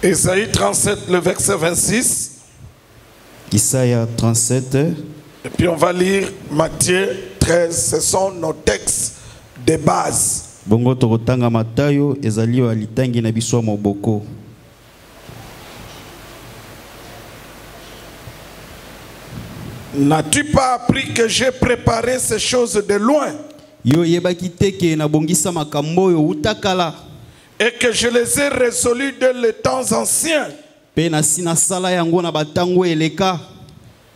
Ésaïe 37, le verset 26. Isaïe 37. Et puis on va lire Matthieu 13. Ce sont nos textes de base. Bongo tokotanga Matayo ezali wa litangi na biso moboko. N'as-tu pas appris que j'ai préparé ces choses de loin? Yo yebaki teke na bongisa makambo yo utakala. Et que je les ai résolus dès les temps anciens. Pe na sina sala yango na batango eleka.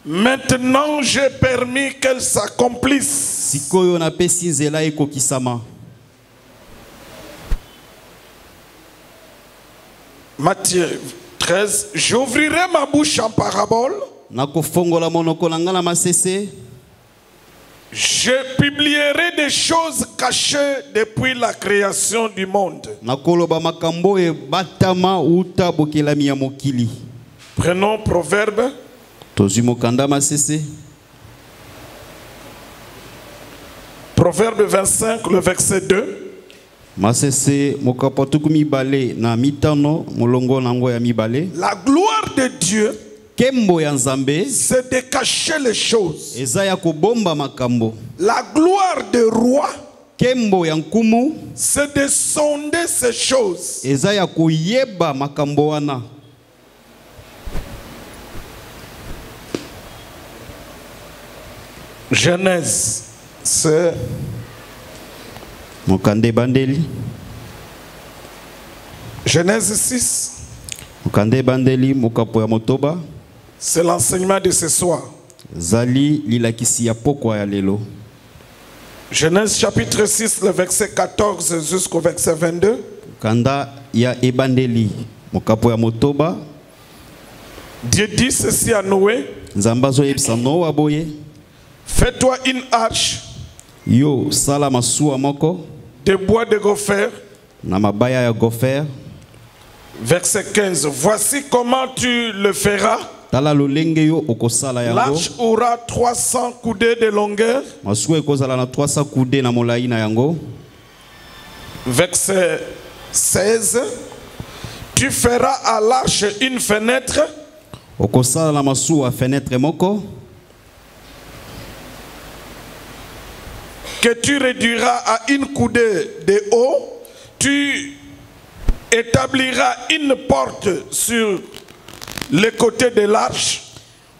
Maintenant j'ai permis qu'elles s'accomplissent. Sikoyo na pesi nzela ekokisama. Matthieu 13. J'ouvrirai ma bouche en parabole. Nakofongola monoko na nga na masese. Je publierai des choses cachées depuis la création du monde. Nakoloba makambo e batama uta bokelami ya mokili. Prenons Proverbe. Tozi mokanda masese. Proverbe 25, le verset 2. Masese mokapotuku mibale na mitano molongo nango ya mibale. La gloire de Dieu, Kembo ya Nzambe, c'est de cacher les choses. eza ya kobomba makambo. La gloire du roi, Kembo ya nkumu, c'est de sonder ces choses. eza ya koyeba makambo wana. Genèse, c'est Mokande bandeli. Genèse 6. Mokande bandeli mokapo ya motoba. C'est l'enseignement de ce soir. Zali lilakisi ya pokwa ya lelo. Genèse chapitre 6, le verset 14 jusqu'au verset 22. Kanda ya ebandeli mokapo ya motoba. Dieu dit ceci à Noé. Nzambazo yebisa Noa boye. Fais-toi une arche Yo sala masuwa moko de bois de gopher. na mabaya ya gofer. Verset 15. Voici comment tu le feras. Tala lolenge yo okosala yango. L'arche aura 300 coudées de longueur. Masuwa ekozala na 300 kude na molai na yango. Verset 16. Tu feras à l'arche une fenêtre. Okosala na masuwa fenêtre moko. Que tu réduiras à une coudée de haut. Tu établiras une porte sur le côté de l'arche.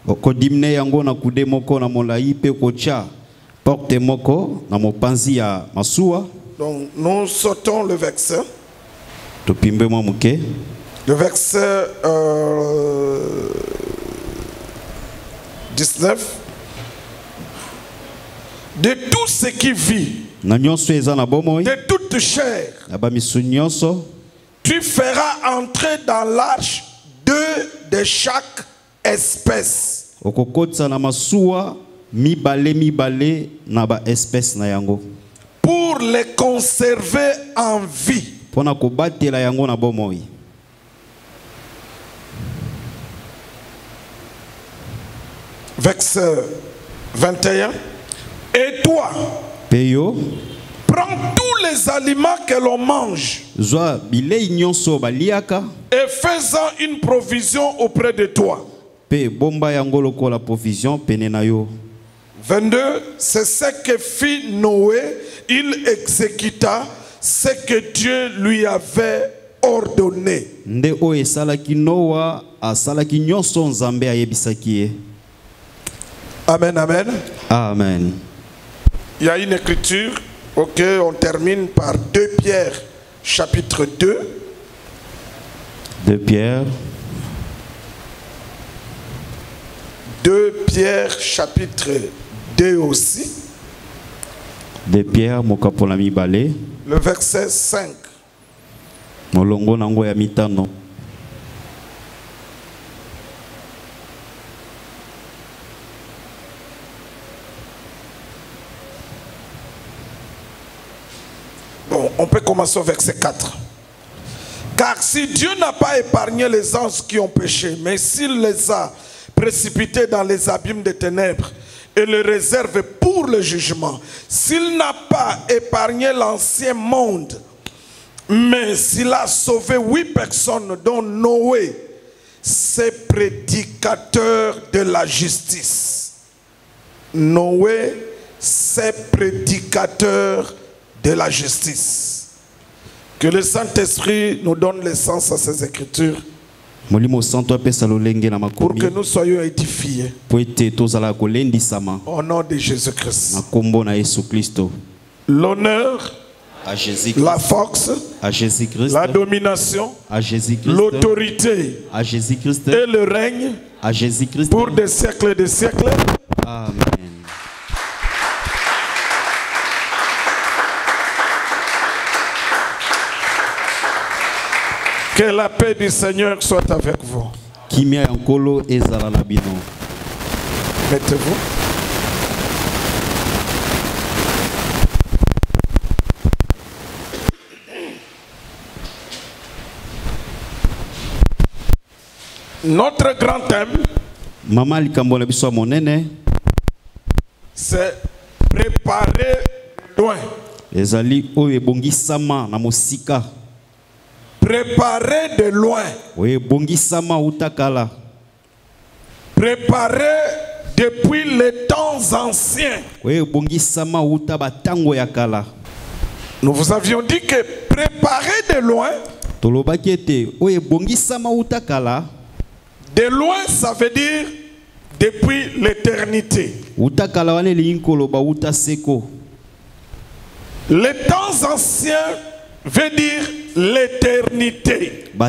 Okodimne yango na kude moko na molai pe kocha porte moko na mopanzi ya masuwa. Donc nous sautons le verset. Topimbe mwa muke. Le verset 19. De tout ce qui vit, Na nyonso eza na bomoi. de toute chair, Na ba misu nyonso. tu feras entrer dans l'arche 2 de chaque espèce. Okokotsa na masuwa mibale na ba espèce na yango. Pour les conserver en vie. Pona kobatela yango na bomoi. Verset 21. Et toi, Peyo prends tous les aliments que l'on mange zwa bilei nyonso baliaka et fais-en une provision auprès de toi. pe bomba yango lokola provision pene na yo. 22. C'est ce que fit Noé. Il exécuta ce que Dieu lui avait ordonné. Nde o esalaki Noa asalaki nyonso Nzambe ayebisaki ye. Amen, amen. Amen. Il y a une écriture. Ok, on termine par 2 Pierre, chapitre 2. 2 Pierre. 2 Pierre, chapitre 2 aussi. 2 Pierre mokapola mibale. Le verset 5. Molongo nango ya mitano. Bon, on peut commencer au verset 4. Car si Dieu n'a pas épargné les anges qui ont péché, mais s'il les a précipités dans les abîmes des ténèbres et les réserve pour le jugement, s'il n'a pas épargné l'ancien monde Mais s'il a sauvé 8 personnes, dont Noé, c'est prédicateur de la justice. Noé, c'est prédicateur de la justice. Que le Saint-Esprit nous donne l'essence à ces écritures pour que nous soyons édifiés au nom de Jésus-Christ. L'honneur, à Jésus, la force, à Jésus-Christ, la domination, à Jésus-Christ, l'autorité à Jésus-Christ, et le règne à Jésus-Christ, pour des siècles et des siècles. Amen. Que la paix du Seigneur soit avec vous. Mettez-vous. Notre grand thème, c'est préparer loin. Préparer de loin. Préparer depuis les temps anciens. Nous vous avions dit que préparer de loin, de loin, ça veut dire depuis l'éternité. Les temps anciens veut dire l'éternité. Tout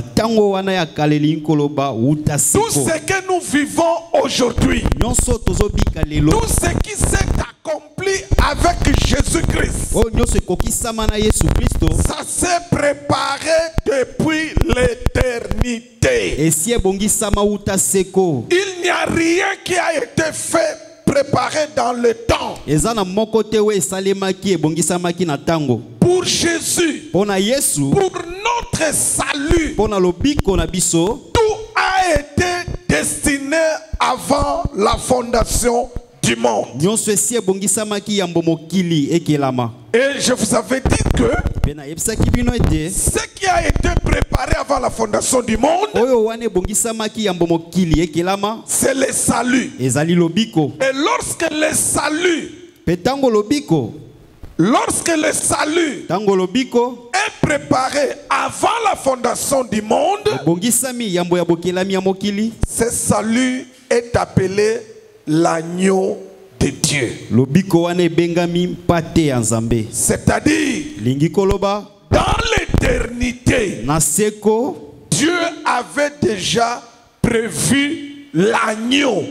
ce que nous vivons aujourd'hui, tout ce qui s'est accompli avec Jésus-Christ, ça s'est préparé depuis l'éternité. Il n'y a rien qui a été fait préparé dans le temps. Pour Jésus, pour notre salut, tout a été destiné avant la fondation du monde. Et je vous avais dit que ce qui a été préparé avant la fondation du monde, c'est le salut. Et lorsque le salut est préparé avant la fondation du monde, ce salut est appelé l'agneau de Dieu. C'est-à-dire, dans l'éternité, Dieu avait déjà prévu l'agneau.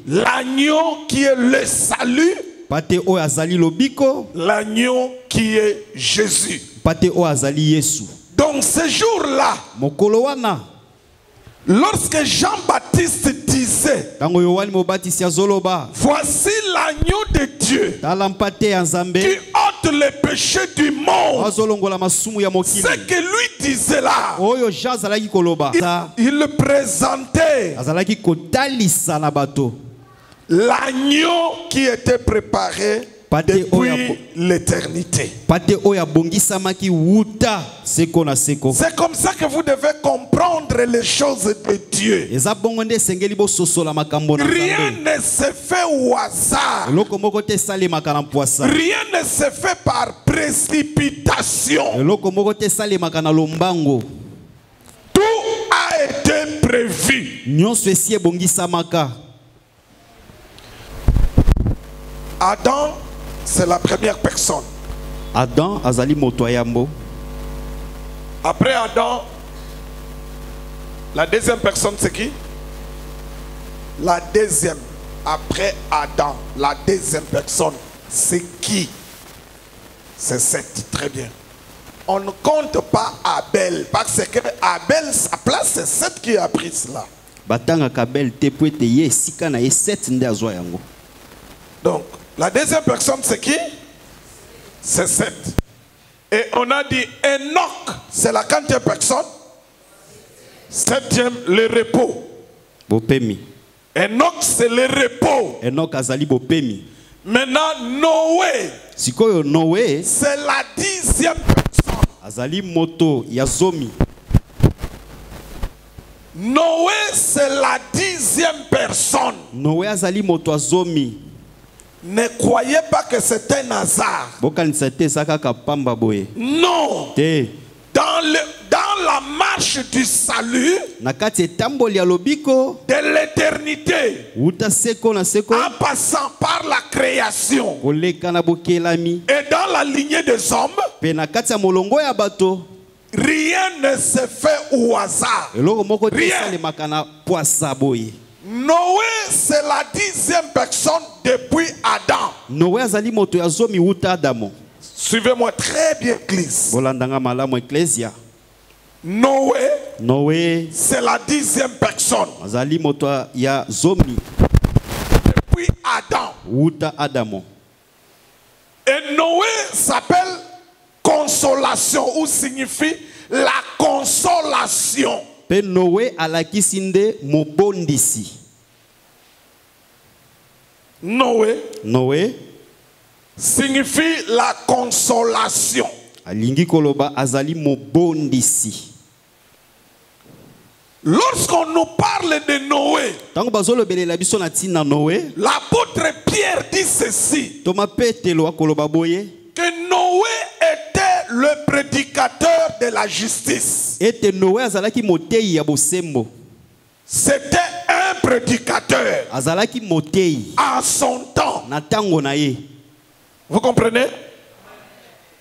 L'agneau qui est le salut. L'agneau qui est Jésus. Donc ce jour-là, lorsque Jean-Baptiste disait, voici l'agneau de Dieu qui ôte les péchés du monde, ce que lui disait là, il le présentait, l'agneau qui était préparé depuis l'éternité. C'est comme ça que vous devez comprendre les choses de Dieu. Rien ne se fait au hasard. Rien ne se fait par précipitation. Tout a été prévu. Adam, c'est la première personne. Adam azali motoyambo. Après Adam, la deuxième personne c'est qui? La deuxième, après Adam, la deuxième personne c'est qui? C'est Seth. Très bien. On ne compte pas Abel parce que Abel, sa place c'est Seth qui a pris cela. Donc la deuxième personne c'est qui? C'est Seth. Et on a dit Enoch, c'est la quatrième personne. Septième, le repos. Enoch, c'est le repos. Enoch azali bopemi. Maintenant, Noé. Sikoyo Noé c'est la 10e personne. azali moto ya zomi. Noé, c'est la 10e personne. Noé azali moto ya zomi. Ne croyez pas que c'est un hasard. Bokanisa te sakaka pamba boye. Non. Te. Dans la marche du salut Nakati etamboli ya lobiko de l'éternité, uta seko na seko en passant par la création koleka na bokelami et dans la lignée des hommes, pe na kati ya molongo ya bato rien ne se fait au hasard. eloko moko te Rien. esalemaka na poasa boye. Noé, c'est la 10e personne depuis Adam. Noé azali moto ya zomi uta Adamo. Suivez-moi très bien, Église. Bolandanga malamu Ecclesia. Noé, c'est la 10e personne azali moto ya zomi depuis Adam. uta Adamo. Et Noé s'appelle consolation, ou signifie la consolation. Pe Noé alakisi nde mobondisi. Noé signifie la consolation. Alingi koloba azali mobondisi. Lorsqu'on nous parle de Noé, Tango bazolo belela biso na tina Noé, l'apôtre Pierre dit ceci, Thomas Petelo akoloba boye que Noé était le prédicateur de la justice. ete Noé azalaki motei ya bosembo. C'était un prédicateur Azalaki motei en son temps. na tango na ye. Vous comprenez?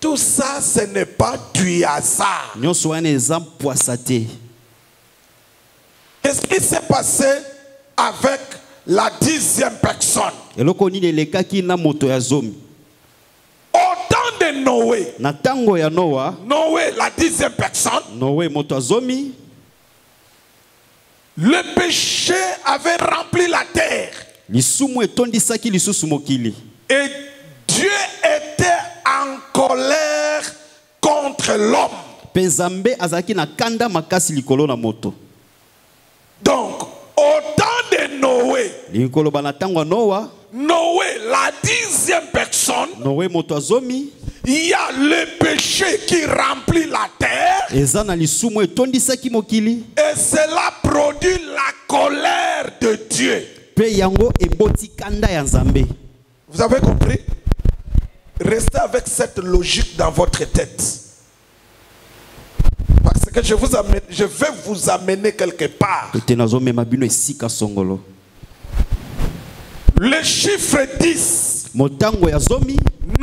Tout ça, ce n'est pas du hasard. Nyonso wana eza poasa te. Qu'est-ce qui s'est passé avec la 10e personne? Eloko nini elekaki na moto ya zomi. Au temps de Noé, Na tango ya Noa, Noé, la 10e personne, Noé moto ya zomi, le péché avait rempli la terre. lisumu etondisaki lisusu mokili. Et Dieu était en colère contre l'homme. Pe Nzambe azalaki na kanda makasi likolo na moto. Donc, au temps de Noé, Likoloba na tango ya Noa, Noé, la 10e personne, Noé moto ya zomi, il y a le péché qui remplit la terre eza na lisumu etondisaki mokili. et cela produit la colère de Dieu. Pe yango eboti kanda ya Nzambe. Vous avez compris? Restez avec cette logique dans votre tête. Parce que je vais vous amener quelque part. Ete nazomema bino esika songolo. Le chiffre 10, Motango ya zomi,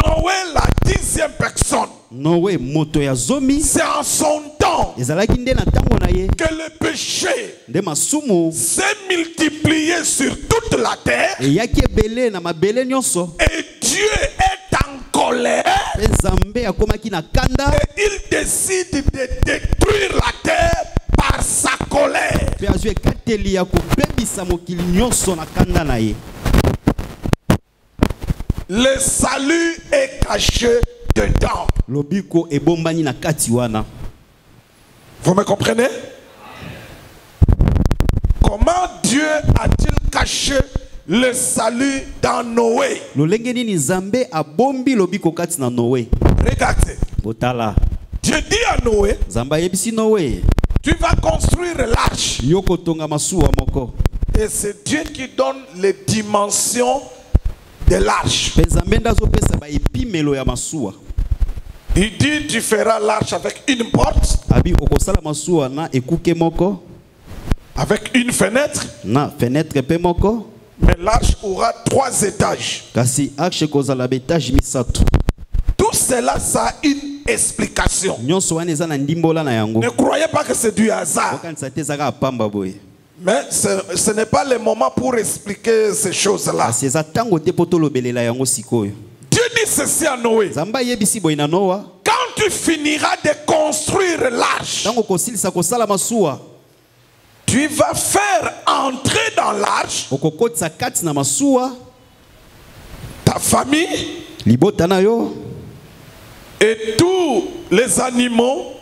Noé, la 10e personne, Noé moto ya zomi, c'est en son temps ezalaki nde na tango na ye que le péché nde masumu s'est multiplié sur toute la terre eyaki ebele na mabele nyonso. et Dieu est en colère Pe Nzambe akomaki na kanda et il décide de détruire la terre par sa colère. pe azwi ekateli ya kobebisa mokili nyonso na kanda na ye. Le salut est caché dedans. Lobiko ebombani na kati wana. Vous me comprenez? Comment Dieu a-t-il caché le salut dans Noé? Lolenge nini Nzambe abombi lobiko kati na Noé. Regardez. Botala. Dieu dit à Noé, Nzambe ayebisi Noé, tu vas construire l'arche. yoko tonga masuwa moko. Et c'est Dieu qui donne les dimensions de l'arche. Pe Nzambe ndazopesa ba epimelo ya masuwa. Il dit, tu feras l'arche avec une porte, Abi okosala masuwa na ekuke moko, avec une fenêtre, na fenêtre pe moko. mais l'arche aura 3 étages. Kasi arche kozala betage misato. Tout cela, ça a une explication. Nyonso wana eza na ndimbola na yango. Ne croyez pas que c'est du hasard. Okanisa te ezaka apamba boye. Mais ce n'est pas le moment pour expliquer ces choses-là. Kasi eza tango te poto lobelela yango sikoyo. Dieu dit ceci à Noé. Nzambe ayebisi boye na Noa, Quand tu finiras de construire l'arche, tango kosilisa kosala masuwa, tu vas faire entrer dans l'arche okokotisa kati na masuwa, ta famille libota na yo, et tous les animaux.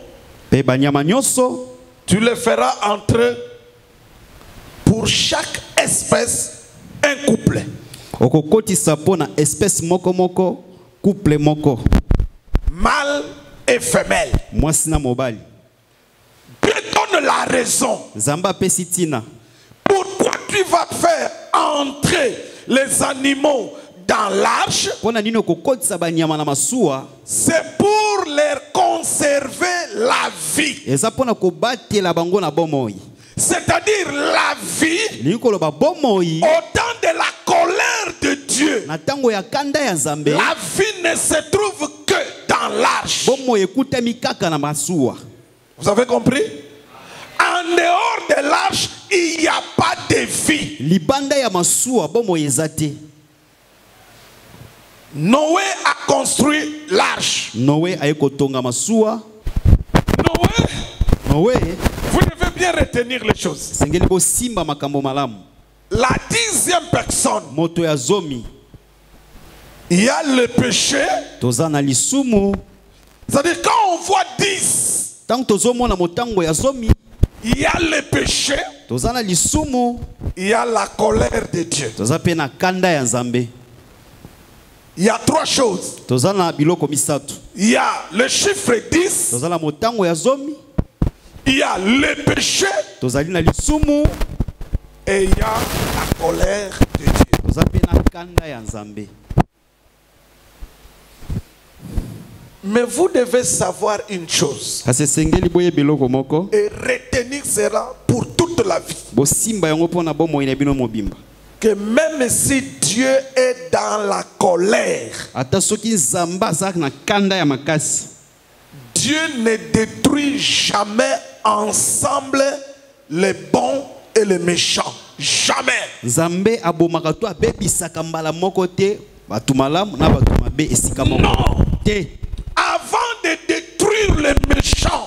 pe banyama nyonso, Tu les feras entrer pour chaque espèce un couple. okokotisa po na espèce moko moko couple moko mâle et femelle. mwasi na mobali. Dieu donne la raison. Zamba pesitina. Pourquoi tu vas faire entrer les animaux dans l'arche? C'est pour leur conserver la vie. C'est-à-dire la vie au temps de la colère de Dieu. La vie ne se trouve que dans l'arche. Vous avez compris? En dehors de l'arche, il n'y a pas de vie. Noé a construit l'arche. Noé, vous devez bien retenir les choses. La 10e personne, il y a le péché. C'est-à-dire quand on voit 10, il y a le péché, il y a la colère de Dieu. Il y a 3 choses. Il y a le chiffre 10, il y a le péché et il y a la colère de Dieu. Mais vous devez savoir une chose et retenir cela pour toute la vie. Que même si Dieu est dans la colère, Dieu ne détruit jamais ensemble les bons et les méchants. Jamais. Non. Avant de détruire les méchants,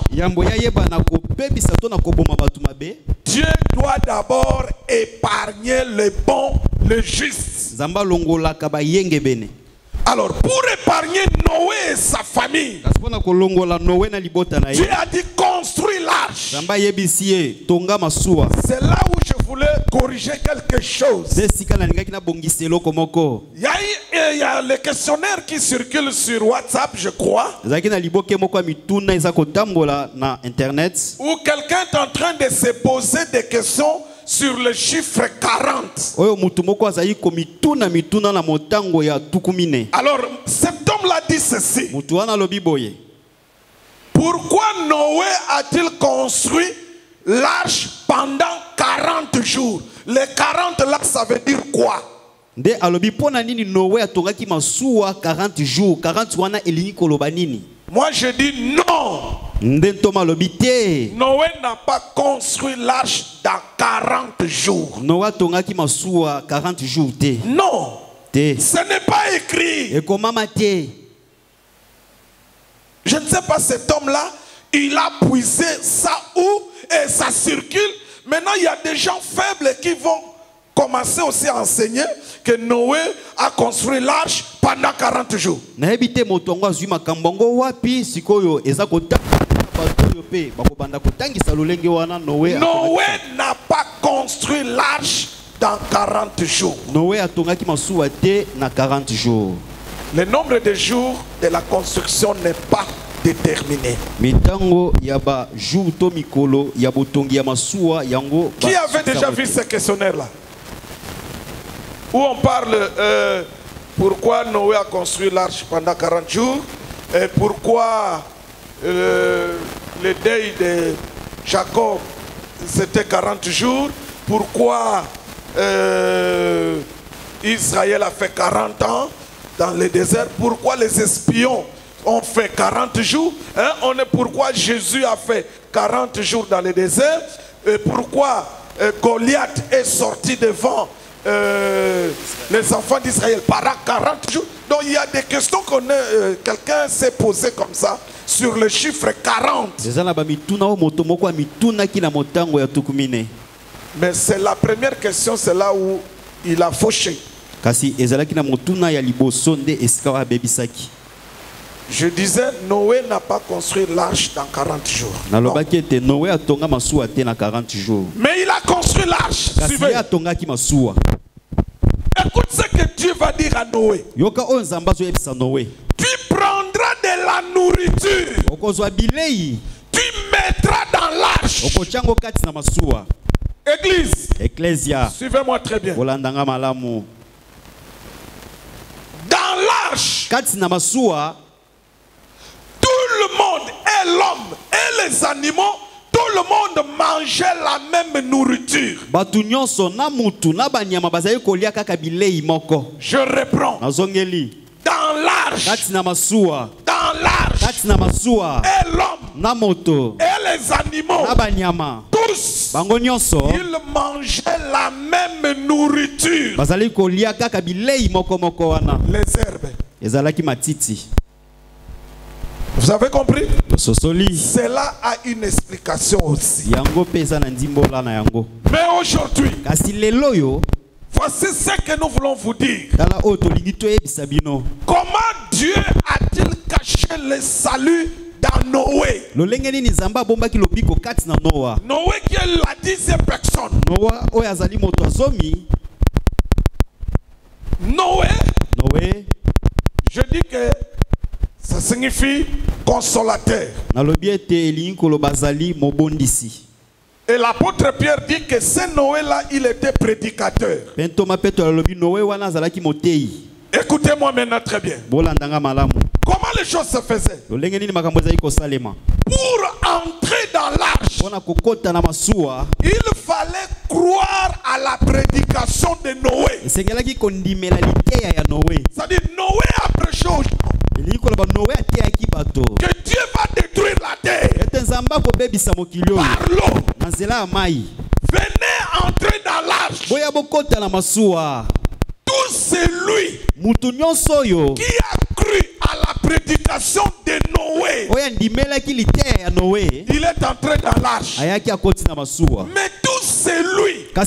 Dieu doit d'abord épargner les bons, les justes. Alors, pour épargner Noé et sa famille, Dieu a dit construire l'arche. C'est là où je voulais corriger quelque chose. Il y a les questionnaires qui circulent sur WhatsApp, je crois, où quelqu'un est en train de se poser des questions sur le chiffre 40. Alors, cet homme-là dit ceci. Pourquoi Noé a-t-il construit l'arche pendant 40 jours? Les 40 là, ça veut dire quoi? Moi, je dis non. Noé n'a pas construit l'arche dans 40 jours. Non. Ce n'est pas écrit. Je ne sais pas, cet homme-là, il a puisé ça où et ça circule. Maintenant, il y a des gens faibles qui vont commencer aussi à enseigner que Noé a construit l'arche pendant 40 jours. Noé n'a pas construit l'arche dans 40 jours. Le nombre de jours de la construction n'est pas déterminé. Qui avait déjà vu ce questionnaire-là? Où on parle pourquoi Noé a construit l'arche pendant 40 jours et pourquoi le deuil de Jacob c'était 40 jours, pourquoi Israël a fait 40 ans dans le désert, pourquoi les espions ont fait 40 jours, hein? Pourquoi Jésus a fait 40 jours dans le désert, et pourquoi Goliath est sorti devant les enfants d'Israël pendant 40 jours. Donc il y a des questions quelqu'un s'est posé comme ça sur le chiffre 40. Mais c'est la première question, c'est là où il a fauché. Je disais, Noé n'a pas construit l'arche dans 40 jours. Mais il a construit l'arche. Écoute ce que Dieu va dire à Noé. Yoka o nzamba zo yebisa Noé. Tu prendras de la nourriture. Okozwa bilei. Tu mettras dans l'arche. Okochango kati na masuwa. Église. Ecclesia. Suivez-moi très bien. Olandanga malamu. Dans l'arche. Kati na masuwa. Tout le monde, et l'homme, et les animaux, tout le monde mangeait la même nourriture. Batu nyonso na mutu na banyama bazali kolia kaka bilei moko. Je reprends. Nazongeli. Dans l'arche. Kati na masuwa. Dans l'arche. Kati na masuwa. Et l'homme. Na moto. Et les animaux. Na banyama. Tous. Bango nyonso. Ils mangeaient la même nourriture. Bazali kolia kaka bilei moko moko wana. Les herbes. Ezalaki matiti. Vous avez compris? Sosoli. Cela a une explication aussi. Yango pesa na ndimbola na yango. Mais aujourd'hui, kasi lelo yo, voici ce que nous voulons vous dire. Tala o tolingi to yebisa bino. Comment Dieu a-t-il caché le salut dans Noé? Lolenge nini Nzamba bombaki lobiko kati na Noa. Noé qui est la 10e personne. Noa oyo azali moto azomi. Noé, je dis que ça signifie consolateur. Et l'apôtre Pierre dit que ce Noé-là, il était prédicateur. Écoutez-moi maintenant très bien. Comment les choses se faisaient? Pour entrer dans l'arche, il fallait croire à la prédication de Noé. C'est-à-dire Noé a prêché aux gens que Dieu va détruire la terre par l'eau. Venez entrer dans l'arche. Tout celui qui a cru à la prédication de Noé, il est entré dans l'arche. Mais tout celui qui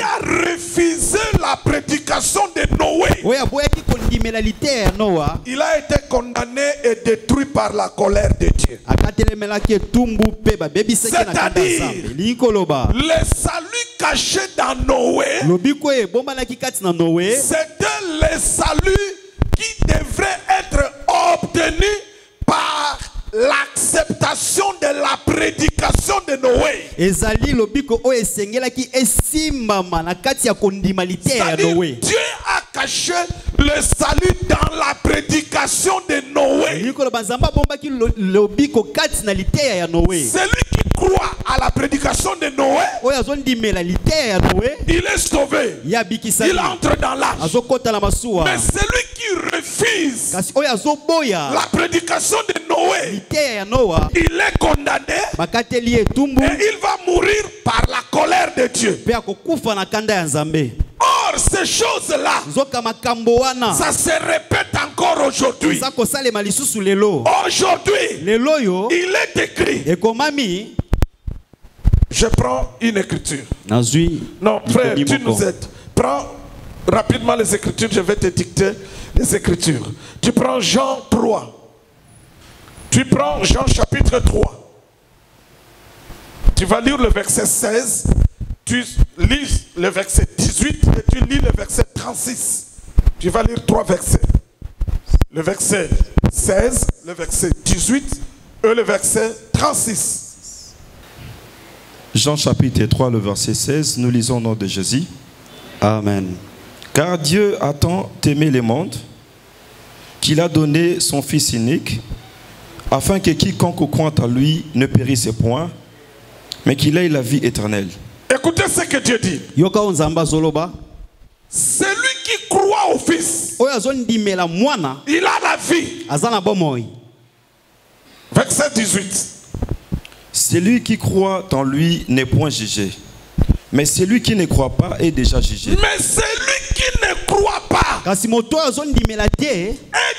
a refusé la prédication de Noé, il a été condamné et détruit par la colère de Dieu. C'est-à-dire, le salut caché dans Noé, c'était le salut qui devrait être obtenu par l'acceptation de la prédication de Noé. C'est-à-dire, Dieu a caché le salut dans la prédication de Noé. Celui qui croit à la prédication de Noé, il est sauvé. Il entre dans l'arche. Mais celui qui refuse la prédication de Noé, il est condamné et il va mourir par la colère de Dieu. Or, ces choses-là, ça se répète encore aujourd'hui. Aujourd'hui, il est écrit. Je prends une écriture. Non, frère, tu nous aides. Prends rapidement les écritures, je vais te dicter les écritures. Tu prends Jean 3. Tu prends Jean chapitre 3. Tu vas lire le verset 16. Tu lis le verset 18 et tu lis le verset 36. Tu vas lire 3 versets. Le verset 16, le verset 18 et le verset 36. Jean chapitre 3, le verset 16, nous lisons au nom de Jésus. Amen. Car Dieu a tant aimé le monde qu'il a donné son Fils unique, afin que quiconque croit en lui ne périsse point, mais qu'il ait la vie éternelle. Écoutez ce que Dieu dit. Celui qui croit au Fils, il a la vie. Verset 18. Celui qui croit en lui n'est point jugé, mais celui qui ne croit pas est déjà jugé. Mais celui qui ne croit pas est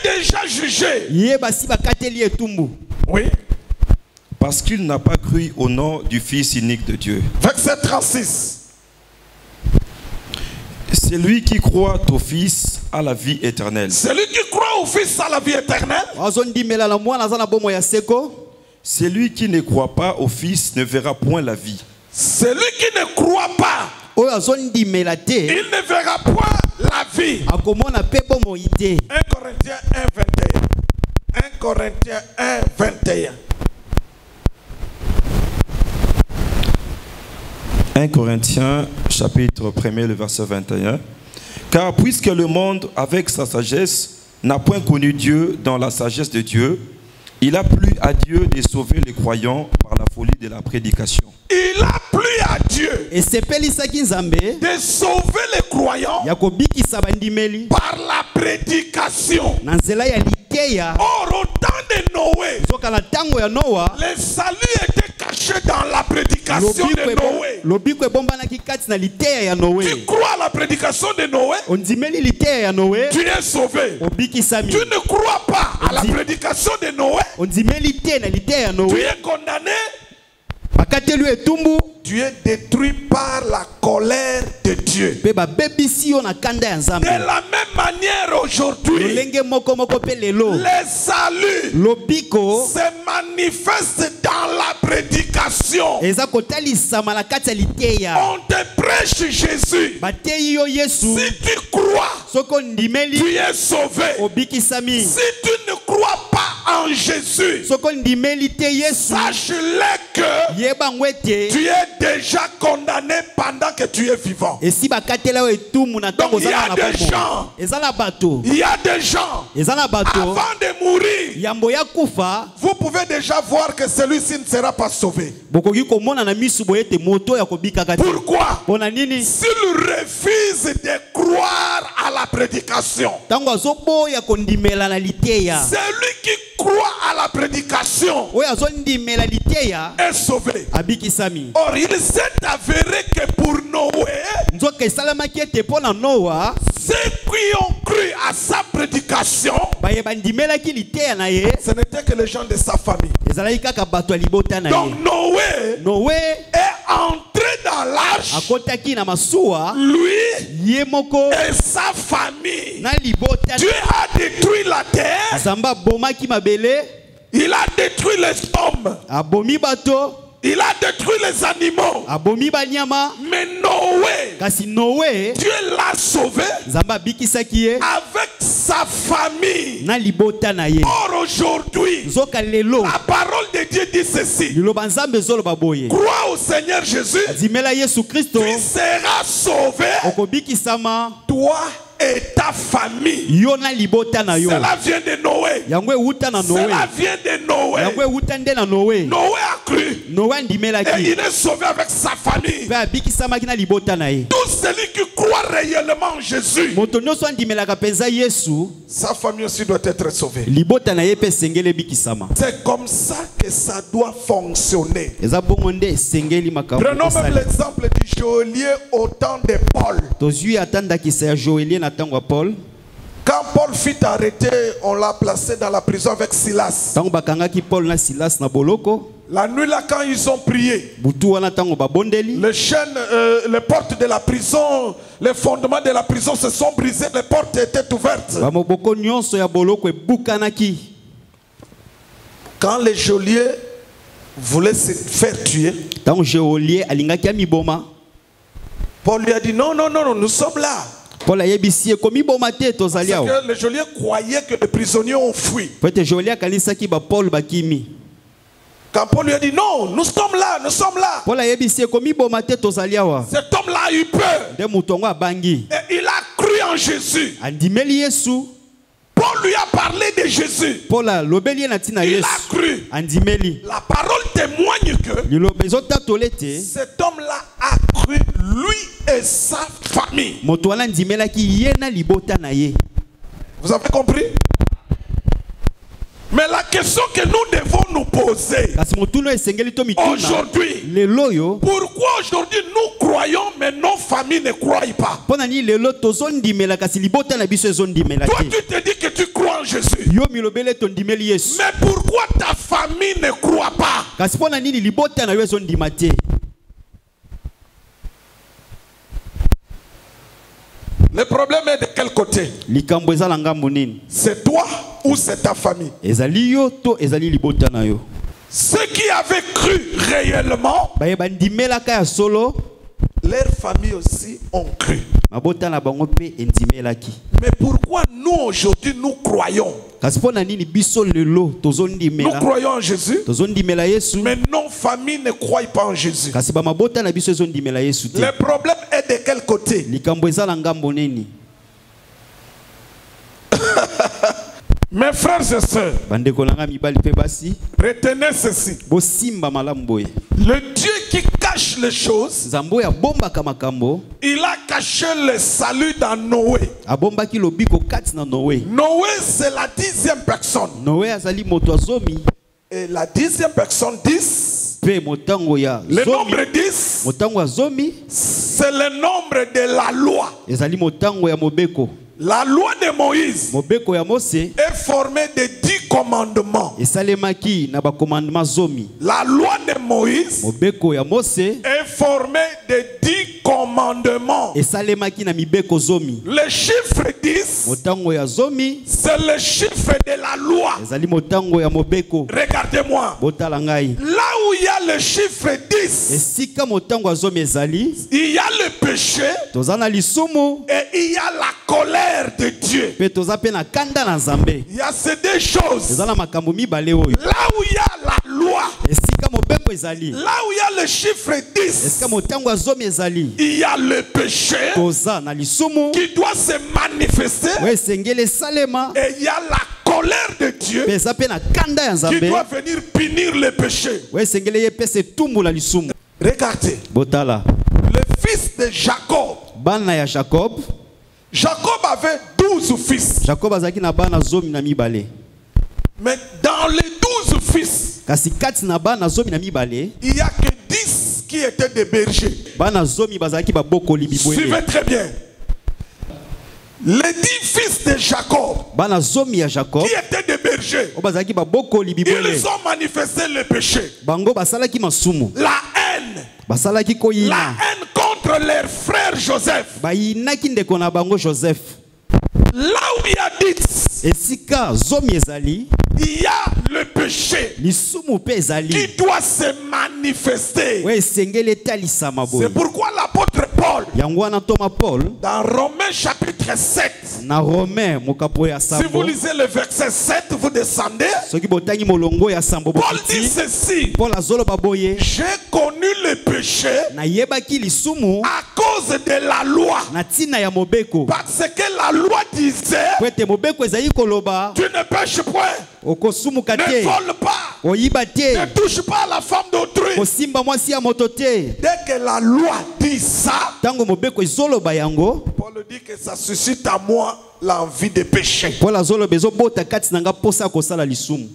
déjà jugé. Oui. Parce qu'il n'a pas cru au nom du Fils unique de Dieu. Verset 36. Celui qui croit au Fils a la vie éternelle. Celui qui croit au Fils a la vie éternelle. Celui qui ne croit pas au Fils ne verra point la vie. Celui qui ne croit pas, il ne verra point la vie. 1 Corinthiens 1, 21. 1 Corinthiens 1, 21. 1 Corinthiens, chapitre 1er, le verset 21. Car puisque le monde, avec sa sagesse, n'a point connu Dieu dans la sagesse de Dieu, il a plu à Dieu de sauver les croyants par la folie de la prédication. Il a plu à Dieu de sauver les croyants par la prédication. Or, au temps de Noé, le salut était caché dans la prédication de Noé. Tu crois à la prédication de Noé? Tu es sauvé. Tu ne crois pas à la prédication de Noé? Tu es condamné. Tu es détruit par la colère de Dieu. De la même manière aujourd'hui, les saluts se manifestent dans la prédication. On te prêche Jésus. Si tu crois, tu es sauvé. Si tu ne crois pas en Jésus, sache-le que tu es déjà condamné pendant que tu es vivant. Donc il y a des gens, avant de mourir, vous pouvez déjà voir que celui-ci ne sera pas sauvé. Pourquoi? S'il refuse de croire à la prédication, celui qui croit à la prédication est sauvé. Or, il s'est avéré que pour Noé, ceux qui ont cru à sa prédication, ce n'était que les gens de sa famille. Donc Noé est entré dans l'arche, lui et sa famille. Dieu a détruit la terre. Il a détruit les hommes. Il a détruit les animaux. Mais Noé, Dieu l'a sauvé avec sa famille. Or aujourd'hui, la parole de Dieu dit ceci: crois au Seigneur Jésus, tu seras sauvé, toi et ta famille. Cela vient de Noé. Cela vient de Noé. Noé a cru. Et il est sauvé avec sa famille. Tout celui qui croit réellement en Jésus, sa famille aussi doit être sauvée. C'est comme ça que ça doit fonctionner. Prenons même l'exemple du geôlier au temps de Paul. Quand Paul fut arrêté, on l'a placé dans la prison avec Silas. La nuit là, quand ils ont prié, les chaînes, les portes de la prison, les fondements de la prison se sont brisés, les portes étaient ouvertes. Quand le geôlier voulait se faire tuer, Paul lui a dit non, nous sommes là. Parce que le geôlier croyait que les prisonniers ont fui. Quand Paul lui a dit non, nous sommes là. Cet homme-là a eu peur. Et il a cru en Jésus. Paul lui a parlé de Jésus. Il a cru. La parole témoigne que cet homme-là a cru, lui et sa famille. Vous avez compris? Mais la question que nous devons nous poser aujourd'hui, pourquoi aujourd'hui nous croyons mais nos familles ne croient pas? Toi tu te dis que tu crois en Jésus, mais pourquoi ta famille ne croit pas? Le problème est de quel côté? C'est toi ou c'est ta famille? Ceux qui avaient cru réellement leurs familles aussi ont cru. mabota na bango pe endimelaki. Mais pourquoi nous aujourd'hui nous croyons? Kasi pona nini biso lelo Nous tozondimela croyons en Jésus, tozondimela Yesu mais nos familles ne croient pas en Jésus. kasi ba mabota na biso ezondimela Yesu te. Le problème est de quel côté? Likambo eza na ngambo nini? Mes frères et sœurs, Bandeko nanga mibali pe basi retenez ceci. bosimba malamu boye. Le Dieu qui cache les choses, Nzambo ya bombaka makambo il a caché le salut dans Noé. abombaki lobiko kati na Noé. Noé, c'est la 10e personne. Noé azali moto azomi Et la 10e personne, 10, pe motango ya le zomi. nombre 10, Motango ya zomi c'est le nombre de la loi. ezali motango ya mobeko. La loi de Moïse Mobeko ya Mose est formée de 10 commandements. esalemaki na ba commandement zomi. La loi de Moïse Mobeko ya Mose est formée de 10 commandements. esalemaki na mibeko zomi. Le chiffre 10, Motango ya zomi c'est le chiffre de la loi. ezali motango ya mobeko. Regardez-moi. Botala ngai. Là où il y a le chiffre 10, Esika motango ya zomi ezali il y a le péché tozana lisumu et il y a la colère de Dieu. pe toza pe na kanda na Nzambe. Il y a ces deux choses. Ezala makambo mibale oyo. Là où il y a la loi, Esika mobeko ezali là où il y a le chiffre 10, esika motango ya zomi ezali il y a le péché toza na lisumu qui doit se manifester oyo esengeli esalema et il y a la colère de Dieu pe eza pe na kanda ya qui Nzambe doit venir punir le péché. oyo esengeli ye pesa etumbu la lisumu. Regardez, Botala le fils de Jacob. bana ya Jacob. Jacob avait 12 fils. Jacob azalaki na bana zomi na mibale. Mais dans les 12 fils, Kasi kati na bana zomi na mibale il n'y a que 10 qui étaient des bergers. bana zomi bazalaki babokoli Suivez bibwele. très bien. Les 10 fils de Jacob Bana zomi ya Jacob qui étaient des bergers, o bazalaki babokoli bibwele. ils ont manifesté le péché. Bango basalaki masumu. La haine. Basalaki La koyina. haine contre leur frère Joseph. Bayinaki ndeko na bango Joseph. Là où il y a 10, Esika zomi ezali il y a le péché lisumu pe qui ezali. doit se manifester. We esengeli etalisama boye. C'est pourquoi l'apôtre Paul, Yango wana Thomas Paul dans Romains chapitre 7, na Romain mokapo ya si vous sambo. lisez le verset 7, vous descendez. Soki botangi molongo ya sambo Paul dit bokiti. ceci: Paul azoloba boye j'ai connu le péché na yebaki lisumu à cause de la loi. na tina ya mobeko. Parce que la loi disait: Po ete mobeko ezali koloba tu ne pêches point, okosumuka ne te, vole pas, oyiba te, ne touche pas à la femme d'autrui. kosimba mwasi ya moto te. Dès que la loi dit ça, Tango mobeko ezoloba yango, Paul dit que ça suscite à moi l'envie de pécher. Paul azoloba ezobota kati na nga posa kosala lisumu.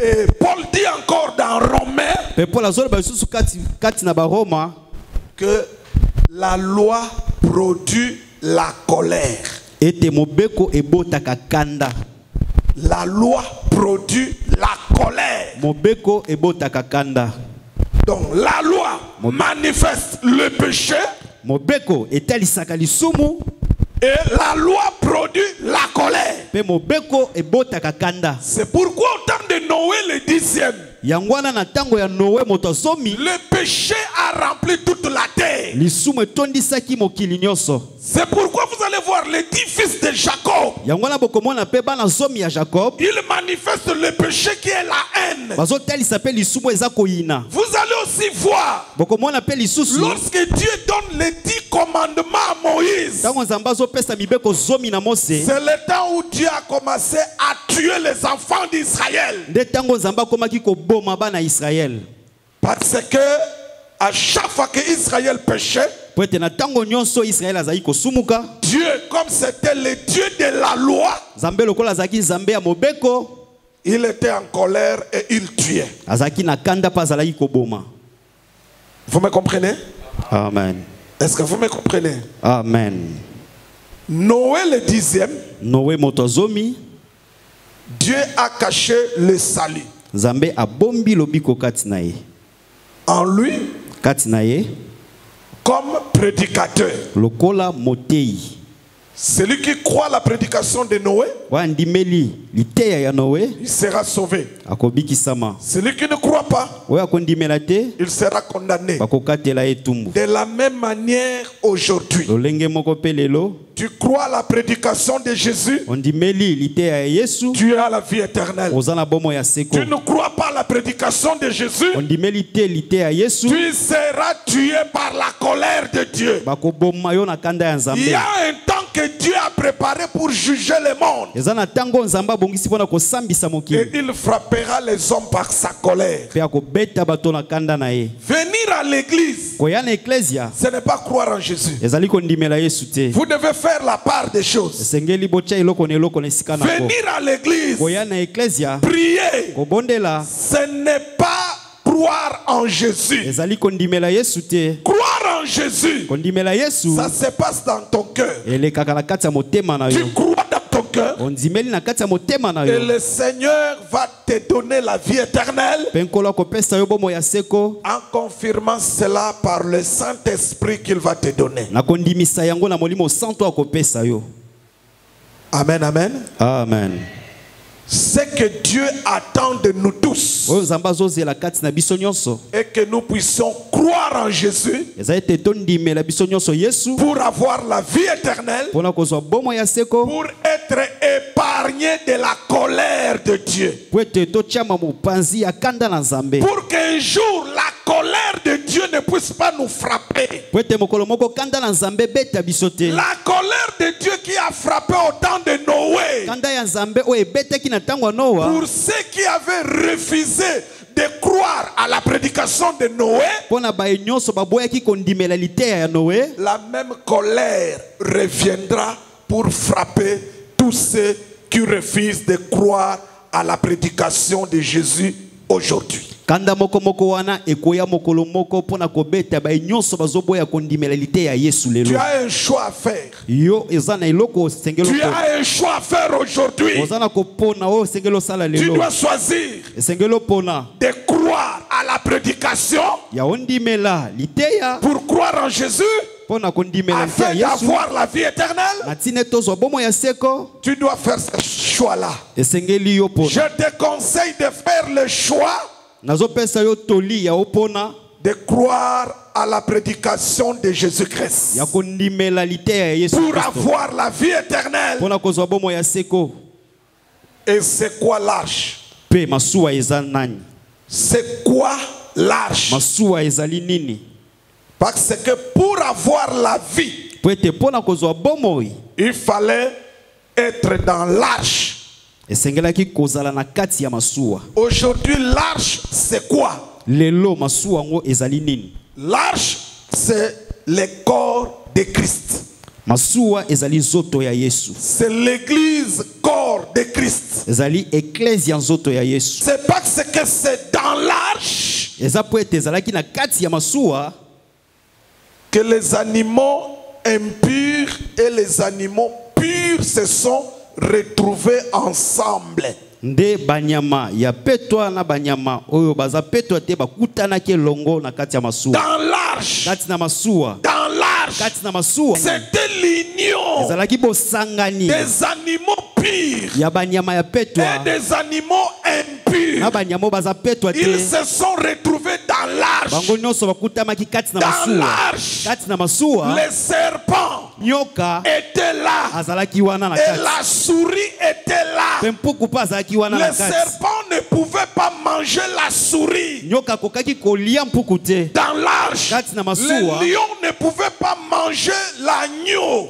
Et Paul dit encore dans Romains Pe Paul azoloba lisusu kati na Baroma que la loi produit la colère. ete mobeko ebotaka kanda. La loi produit la colère. Mobeko ebotaka kanda. Donc la loi manifeste le péché Mobeko etalisaka lisumu et la loi produit la colère. pe mobeko ebotaka kanda. C'est pourquoi au temps de Noé le 10e, Yango wana na tango ya Noé moto azomi le péché a rempli toute la terre. lisumu etondisaki mokili nyonso. C'est pourquoi vous allez voir les 10 fils de Jacob. Yango wana bokomona pe bana zomi ya Jacob Ils manifestent le péché qui est la haine. bazotalisa pe lisumu eza koyina. Vous allez aussi voir, Bokomona pe lisusu lorsque Dieu donne les 10 commandements à Moïse, tango Nzambe azopesa mibeko zomi na Mose c'est le temps où Dieu a commencé à tuer les enfants d'Israël. nde tango Nzambe akomaki koboma bana Israël. Parce que à chaque fois que Israël péchait, Po ete na tango nyonso Israël azali kosumuka, Dieu, comme c'était le Dieu de la loi, Nzambe lokola azalaki Nzambe ya mobeko, il était en colère et il tuait. azalaki na kanda pa azalaki koboma. Vous me comprenez? Amen. Est-ce que vous me comprenez? Amen. Noé le 10e, Noé moto azomi, Dieu a caché le salut Nzambe abombi lobiko kati na ye. en lui Kati na ye comme prédicateur. lokola motei. Celui qui croit la prédication de Noé, wandimeli liteya ya Noé il sera sauvé. akobikisama. Celui qui ne croit pas, Oyo akondimela te il sera condamné. bakokatela etumbu. De la même manière, aujourd'hui, Lolenge moko pe lelo tu crois la prédication de Jésus, ondimeli liteya ya Yesu tu as la vie éternelle. oza na bomo ya seko. Tu ne crois pas la prédication de Jésus, Ondimeli te liteya ya Yesu tu seras tué par la colère de Dieu. bakoboma yo na kanda ya Il Nzambe. y a un temps que Dieu a préparé pour juger le monde. Eza na tango Nzambe abongisi mpona kosambisa Et mokili il frappera les hommes par sa colère. mpe akobeta bato na kanda na ye. Venir à l'église, Koya na eklesia ce n'est pas croire en Jésus. ezali kondimela Yesu te. Vous devez faire la part des choses. esengeli botya eloko na eloko na esika na ko. Venir à l'église, Koya na eklesia prier, kobondela ce n'est pas croire en Jésus. ezali kondimela Yesu te. Croire en Jésus, Kondimela Yesu ça se passe dans ton cœur. elekaka na kati ya motema na Tu yo. crois dans ton cœur Ondimeli na kati ya motema na et yo. le Seigneur va te donner la vie éternelle Mpe nkolo akopesa yo bomo ya seko en confirmant cela par le Saint-Esprit qu'il va te donner. na kondimisa yango na molimo santo akopesa yo. Amen, amen. Amen. Ce que Dieu attend de nous tous Oyo Nzambe azozela kati na biso nyonso et que nous puissions croire en Jésus eza ete tondimela biso nyonso Yesu pour avoir la vie éternelle, mpona kozwa bomo ya seko pour être épargné de la colère de Dieu. po ete totyama mopanzi ya kanda na Nzambe, Pour qu'un jour la colère de Dieu ne puisse pas nous frapper. po ete mokolo moko kanda na Nzambe beta biso te. La colère de Dieu qui a frappé au temps de Noé, Kanda ya Nzambe oyo ebetaki na ntango ya Noa pour ceux qui avaient refusé de croire à la prédication de Noé, mpona baye nyonso baboyaki kondimela liteya ya Noe, la même colère reviendra pour frapper tous ceux qui refusent de croire à la prédication de Jésus aujourd'hui. kanda moko moko wana ekoya mokolo moko mpona kobeta baye nyonso bazoboya kondimela liteya ya Yesu Tu lelo. as un choix à faire. Yo eza na eloko osengeli Tu as un choix à faire aujourd'hui. oza na kopona oyo osengeli osala Tu lelo. dois choisir Esengeli opona de croire à la prédication ya ondimela liteya pour croire en Jésus mpona kondimela liteya afin ya Yesu d'avoir la vie éternelle. na ntina tozwa bomo ya seko. Tu dois faire ce choix-là. Esengeli yo pona. Je te conseille de faire le choix Nazopesa yo toli ya opona de croire à la prédication de Jésus-Christ ya kondimela liteya ya Yesu pour Kristo avoir la vie éternelle. mpona kozwa bomo ya seko. Et c'est quoi l'arche? Pe masuwa eza nani? C'est quoi l'arche? Masuwa ezali nini? Parce que pour avoir la vie, Po ete mpona kozwa bomoi il fallait être dans l'arche. esengelaki kozala na kati ya masuwa. Aujourd'hui, l'arche, c'est quoi? Lelo masuwa ngo ezali nini? L'arche, c'est le corps de Christ. Masuwa ezali zoto ya Yesu. C'est l'église corps de Christ. Ezali eklesia nzoto ya Yesu. C'est parce que c'est dans l'arche Eza po ete ezalaki na kati ya masuwa que les animaux impurs et les animaux purs se sont retrouvés ensemble. nde banyama ya petwa na banyama oyo baza petwa te bakutanaki elongo na kati ya masuwa. Dans l'arche, Kati na masuwa. dans l'arche, Kati na masuwa c'était l'union ezalaki bosangani des animaux purs ya banyama ya et petwa des animaux impurs. na banyama oyo baza petwa te. Ils se sont retrouvés dans l'arche. Bango nyonso bakutamaki kati na Dans masuwa. l'arche, Kati na masuwa les serpents nyoka étaient là azalaki wana na et kati. la souris était là. Mpe mpuku mpe azalaki wana na Les kati. serpents ne pouvaient pas manger la souris. Nyoka akokaki kolia mpuku te. Dans l'arche, Kati na les masuwa lions ne pouvaient pas manger l'agneau.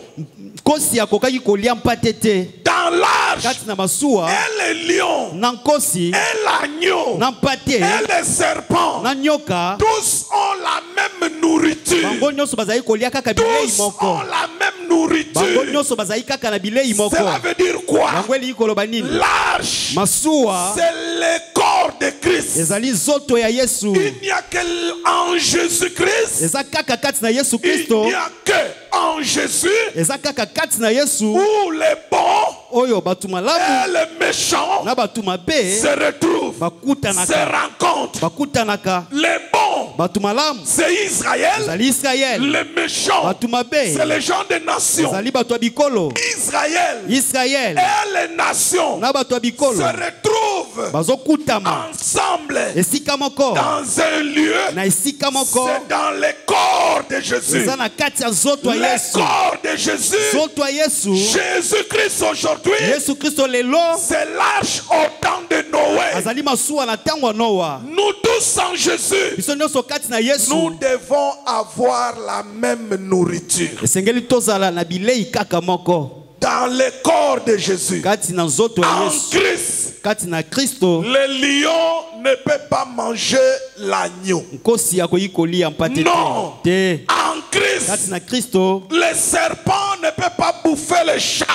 nkosi akokaki kolia mpate te. Dans l'arche, Kati na masuwa et les lions, na nkosi et l'agneau, na mpate et les serpents, na nyoka tous ont la même nourriture. bango nyonso bazali kolia kaka bilei Tous moko. ont la même Bango nourriture. nyonso bazali kaka na bilei moko. Cela veut dire quoi? Bango elingi koloba nini? L'arche, Masuwa c'est le corps de Christ. ezali zoto ya Yesu. Il n'y a que en Jésus-Christ. Eza kaka kati na Yesu Il Kristo. n'y a que en Jésus Eza kaka kati na Yesu où les bons oyo batu malamu et les méchants na batu mabe se retrouvent, bakutanaka se rencontrent. bakutanaka. Les bons batu malamu c'est Israël. bazali Israël, Les méchants, batu mabe c'est les gens des nations. bazali batu ya bikolo. Israël Israël et les nations na batu ya bikolo se retrouvent bazokutama ensemble esika moko dans un lieu. na esika moko, C'est dans le corps de Jésus. eza na kati ya nzoto ya Le Yesu. corps de Jésus. Nzoto ya Yesu, Jésus-Christ aujourd'hui, Yesu Kristo lelo c'est l'arche au temps de Noé. azali masuwa na ntango ya Noa. Nous tous en Jésus, Biso nyonso kati na Yesu nous devons avoir la même nourriture. esengeli tozala na bilei kaka moko Dans le corps de Jésus, kati na nzoto ya en Yesu, Christ, kati na Kristo. le lion ne peut pas manger l'agneau. Nkosi akoki kolia mpate Non. te. En Kati Christ, na Kristo le serpent ne peut pas bouffer le chat.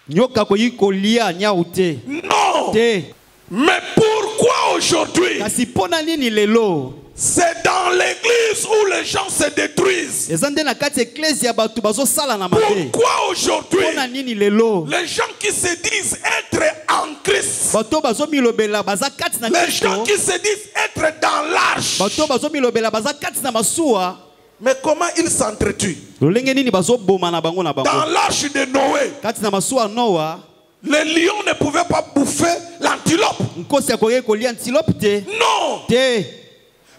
nyoka akoki kolia nyau te. Non. Te. Mais pourquoi aujourd'hui? Kasi pona nini lelo? C'est dans l'église où les gens se détruisent. Eza nde na kati eklesi ya bato bazosala na mabe. Pourquoi aujourd'hui? Pona nini lelo? Les gens qui se disent être en Christ, Bato bazomilobela baza kati na les gens Kristo. qui se disent être dans l'arche, Bato bazomilobela baza kati na masuwa. mais comment ils s'entretuent? Lolenge nini bazoboma na bango na Dans bango. l'arche de Noé, Kati na masuwa Noa, les lions ne pouvaient pas bouffer l'antilope. nkosi akoki kolia antilope te. Non. Te.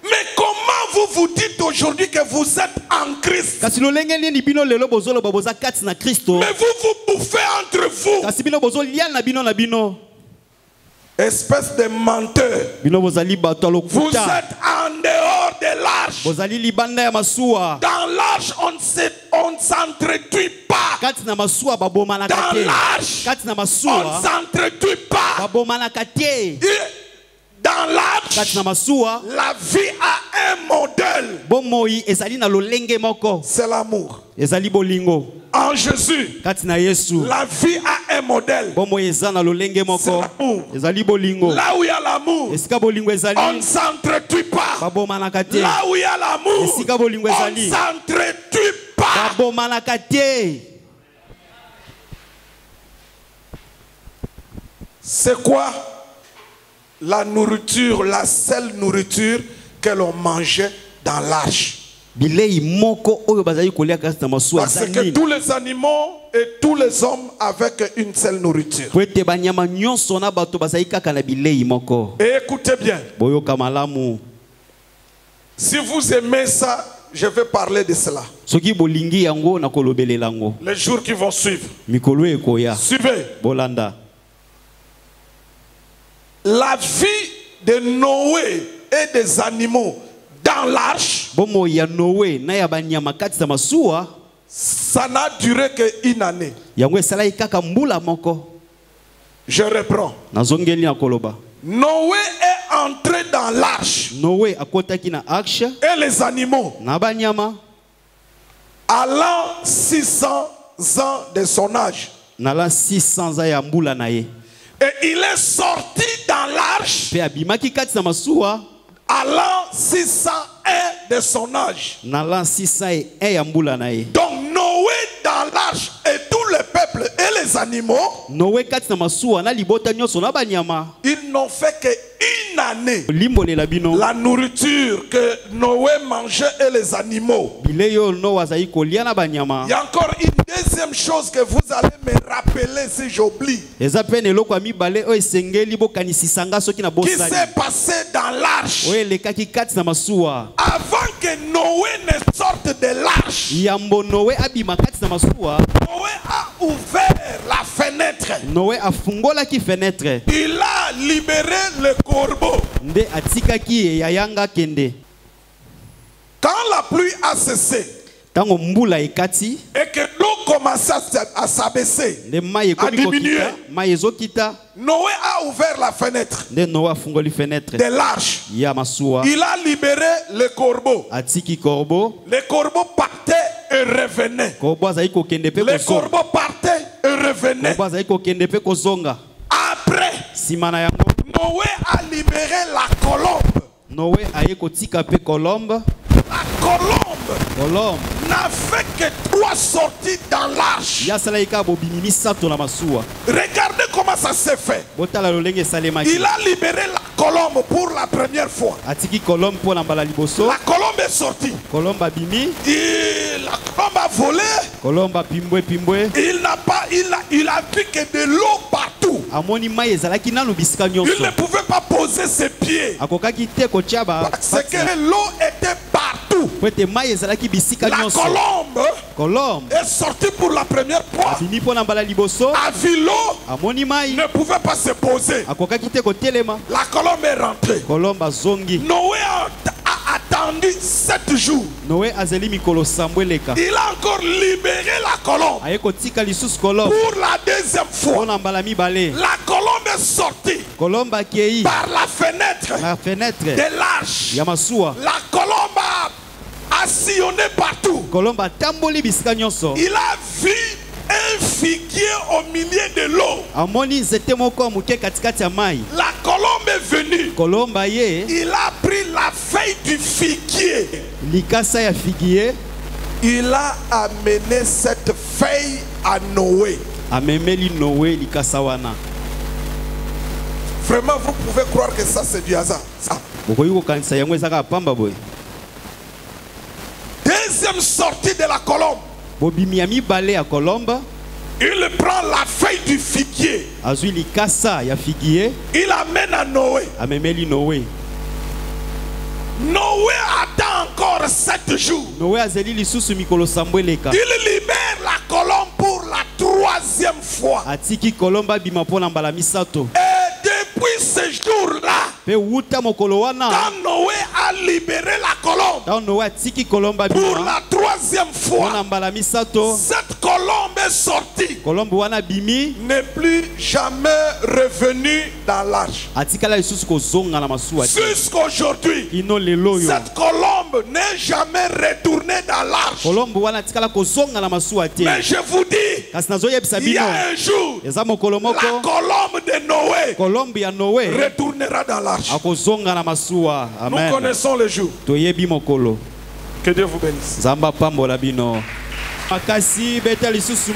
Mais comment vous vous dites aujourd'hui que vous êtes en Christ? Kasi lolenge nini bino lelo bozoloba boza kati na Kristo. Mais vous bouffez entre vous. Kasi bino bozolia na bino na bino. Espèce de menteur. Bino bozali bato Vous lokuta. êtes en dehors de l'arche. Bozali libanda ya masuwa. Dans l'arche, on ne s'entretue pas. Kati na masuwa babomanaka Dans te. l'arche, Kati na on ne masuwa s'entretue pas. babomanaka te. Et dans Kati l'arche, na masuwa la vie a un modèle. bomoi ezali na lolenge moko. C'est l'amour. Ezali bolingo. En Jésus, Kati na Yesu la vie a un modèle. bomoi eza na lolenge C'est moko. l'amour. Ezali bolingo. Là où il y a l'amour, Esika bolingo on ne ezali s'entretue pas. babomanaka te. Là où il y a l'amour, Esika bolingo on ne ezali s'entretue pas. babomanaka te. C'est quoi la nourriture, la seule nourriture que l'on mangeait dans l'arche? Bilei moko oyo bazali kolia kati na masuwa Parce que ezali. tous les animaux et tous les hommes avec une seule nourriture. Po ete banyama nyonso na bato bazali kaka na bilei moko. Et écoutez bien, Boyoka malamu. si vous aimez ça, je vais parler de cela. Soki bolingi yango na kolobelela yango. Les jours qui vont suivre. Mikolo ekoya. Suivez. Bolanda. La vie de Noé et des animaux dans l'arche, Bomo ya Noé na ya banyama kati na masuwa. ça n'a duré qu'une année. Yango esala kaka mbula moko. Je reprends. Nazongeli na koloba. Noé est entré dans l'arche Noé akotaki na aksha et les animaux na banyama à l'an 600 ans de son âge. na la 600 ans ya mbula na ye. Et il est sorti dans l'arche Pe abimaki kati na masuwa à l'an 601 de son âge. na la 601 ya mbula na ye. Donc Noé dans l'arche et tout le peuple et les animaux, Noé kati na masuwa na libota nyonso na banyama. ils n'ont fait qu'une année. Limbolela bino. La nourriture que Noé mangeait et les animaux. Bilei oyo Noé azali kolia na banyama. Il y a encore une deuxième chose que vous allez me rappeler si j'oublie. Eza pe eloko ya mibale oyo esengeli bokanisisanga soki na Qui bosali. s'est passé dans l'arche Oyo elekaki kati na masuwa. avant que Noé ne sorte de l'arche. Yambo Noé abima kati na masuwa. Noé a ouvert la fenêtre. Noé afungolaki fenêtre. Il a libéré le corbeau. Nde atikaki yayanga kende. Quand la pluie a cessé Tango mbula ekati. et que l'eau commençait à s'abaisser, Nde mai a ekomi diminué, kokita. Mai ezokita. Noé a ouvert la fenêtre Nde Noé afungoli fenêtre. de l'arche. Ya masuwa. Il a libéré le corbeau. Atiki corbeau. Le corbeau partait et revenait. Corbeau azali kokende pe Le kozonga. corbeau partait et revenait. Corbeau azali kokende pe kozonga. Après, Sima na yango. Noé a libéré la colombe. Noé aye kotika pe colombe. La colombe Colombe. n'a fait que 3 sorties dans l'arche. Ya sala ika bobimi misato na masuwa. Regardez comment comment ça s'est fait. Botala lolenge salemaki. Il a libéré la colombe pour la première fois. Atiki colombe pour l'embala liboso. La colombe est sortie. Colombe abimi. La colombe a volé. Colombe pimbwe. Il a vu que de l'eau partout. Amoni mai ezalaki nanu bisika nyonso. Il ne pouvait pas poser ses pieds. Akokaki te ko tiaba. Parce que l'eau était partout. Pwete mai ezalaki bisika La nyonso. Colombe est sortie pour la première fois. abimi pour l'embala liboso. A vu l'eau. Amoni mai. Ne pouvait pas se poser. Akokaki te ko telema. La colombe est rentrée. Colombe azongi. Noé a attendu 7 jours. Noé azeli mikolo sambweleka. Il a encore libéré la colombe. Ayeko tika lisusu colombe. Pour la deuxième fois. Pour l'embala mibale. La colombe est sortie. Colombe akei. Par la fenêtre. La fenêtre. De l'arche. Yamasua. La colombe a sillonné partout. Colombe tamboli bisika nyonso. Il a vu un figuier au milieu de l'eau. Amoni nzete moko muke katikati ya mai. La colombe est venue. Colombe ye. Il a pris la feuille du figuier. Likasa ya figuier. Il a amené cette feuille à Noé. Amemeli Noé likasa wana. Vraiment, vous pouvez croire que ça c'est du hasard. Ça. Bokoyiko kanisa yango ezaka pamba boy. Deuxième sortie de la colombe. Bobimiami balé à Colombe. Il prend la feuille du figuier. Azui likasa ya figuier. Il amène à Noé. Amemeli Noé. Noé attend encore 7 jours. Noé azeli lisusu mikolo sambweleka. Il libère la colombe pour la 3e fois. Atiki Colombe bima pona mbala misato. Et depuis ce jour-là, Pe wuta mokolo wana. quand Noé a libéré la colombe Dans Noé atiki Colombe pour bima. la 3e fois, Pona mbala misato. cette colombe est sortie. Colombe wana bimi. N'est plus jamais revenu dans l'arche. Atikala lisusu kozonga na masuwa. Jusqu'aujourd'hui, Ino lelo yo. cette colombe n'est jamais retournée dans l'arche. Colombe wana atikala kozonga na masuwa te. Mais je vous dis, Kasi nazoyebisa il y bino. a un jour, Eza mokolo la moko. colombe de Noé Colombe ya Noé. retournera dans l'arche. Akozonga na masuwa. Nous Amen. connaissons le jour. Toyebi mokolo. Que Dieu vous bénisse. Zamba pambola bino. Makasi beta lisusu